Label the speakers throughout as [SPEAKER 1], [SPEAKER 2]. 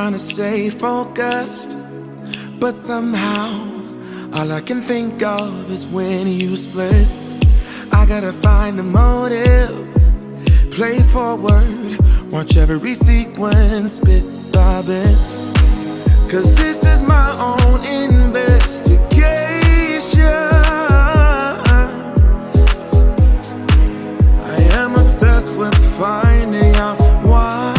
[SPEAKER 1] trying to stay focused, but somehow all I can think of is when you split. I gotta find the motive, play forward, watch every sequence bit by bit. Cause this is my own investigation. I am obsessed with finding out why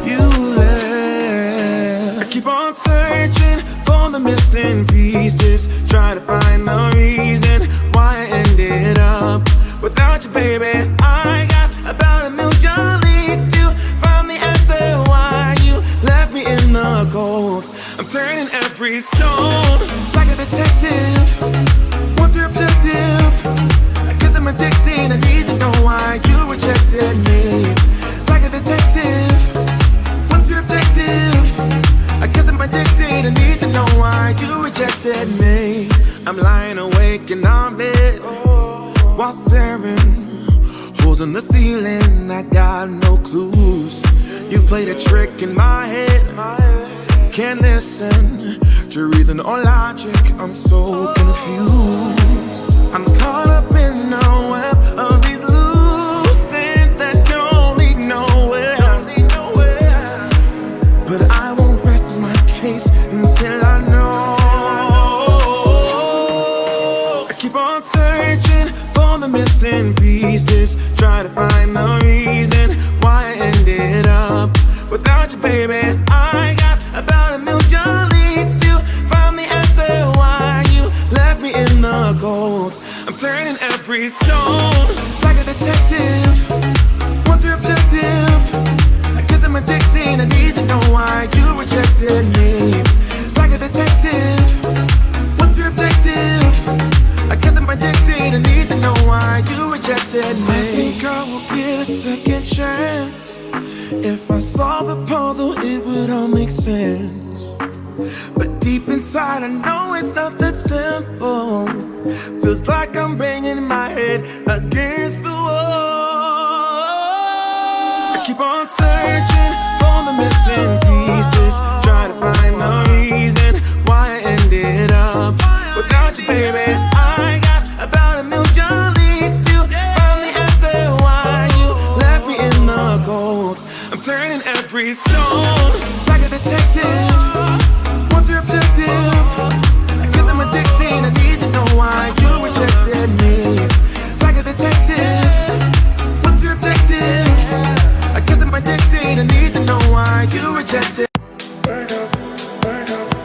[SPEAKER 1] you left. I keep on searching for the missing pieces, try to find the reason why I ended up without you, baby. I got about a million leads to find the answer why you left me in the cold. I'm turning every stone like a detective. What's your objective? I guess I'm addicted. I need to know why you rejected me. Like a detective. What's your objective? I guess I'm addicted. I need to know why you rejected me. I'm lying awake in our bed while staring holes in the ceiling. I got no clues. You played a trick in my head. Can't listen to reason or logic. I'm so confused. I'm caught up in the web of these loose ends that don't lead nowhere. But I won't rest my case until I know. I keep on searching for the missing pieces, try to find the reason why I ended up without you, baby. I got about a million leads to find the answer why you left me in the cold. I'm turning every stone like a detective. What's your objective? I guess I'm addicted. I need to know why you rejected me. Like a detective. What's your objective? I guess I'm addicted. I need to know why you rejected me. I think I will get a second chance. If I solve the puzzle, it would all make sense. But deep inside, I know it's not that simple. Feels like I'm banging my head against the wall. I keep on searching for the missing pieces, try to find the reason why I ended up without you, baby. I got about a million leads to find the answer why you left me in the cold. I'm turning every stone like a detective. What's your objective? I guess I'm addicted. I need to know why you rejected me. Like a detective. What's your objective? I guess I'm addicted. I need to know why you rejected. Burn up, burn up.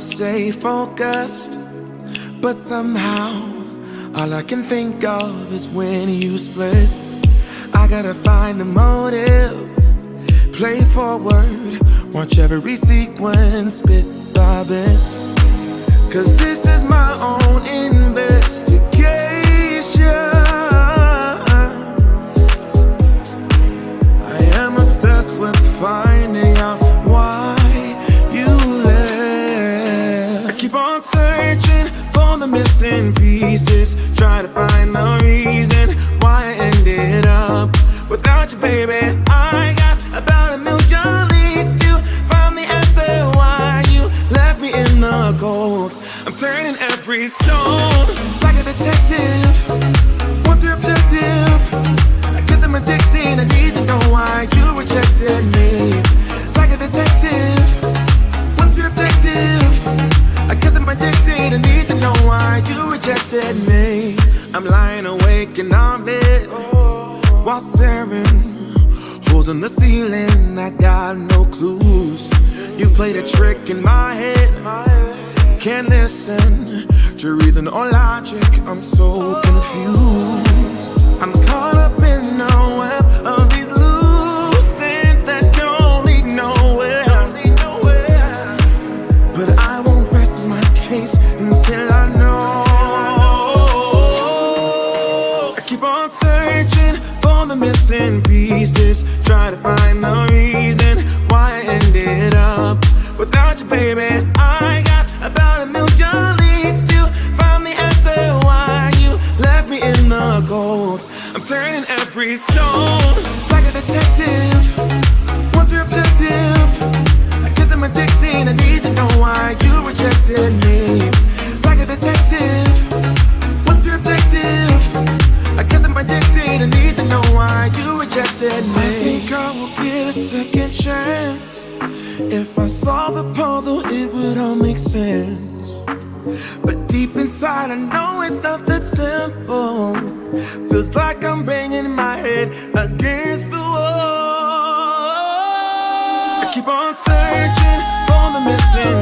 [SPEAKER 1] stay focused, but somehow all I can think of is when you split. I gotta find the motive, play forward, watch every sequence bit by bit. Cause this is my own investigation. I am obsessed with finding out why you left. I keep on searching for the missing pieces, try to find the reason why I ended up without you, baby. I got about a million leads to find the answer why you left me in the cold. I'm turning every stone like a detective. What's your objective? I guess I'm addicted. I need to know why you rejected me. Like a detective. What's your objective? I guess I'm addicted. I need to know why you rejected me. I'm lying awake in our bed while staring holes in the ceiling. I got no clues. You played a trick in my head. Can't listen to reason or logic. I'm so confused. I'm caught up in a web of these loose ends that don't lead nowhere. But I won't rest my case until I know. I keep on searching for the missing pieces, try to find the reason why I ended up without you, baby. I got about a million leads to find the answer why you left me in the cold. I'm turning every stone like a detective. What's your objective? I guess I'm addicted. I need to know why you rejected me. Like a detective. What's your objective? I guess I'm addicted. I need to know why you rejected me. I think I will get a second chance. If I solve the puzzle, it would all make sense. But deep inside, I know it's not that simple. Feels like I'm banging my head against the wall. I keep on searching for the missing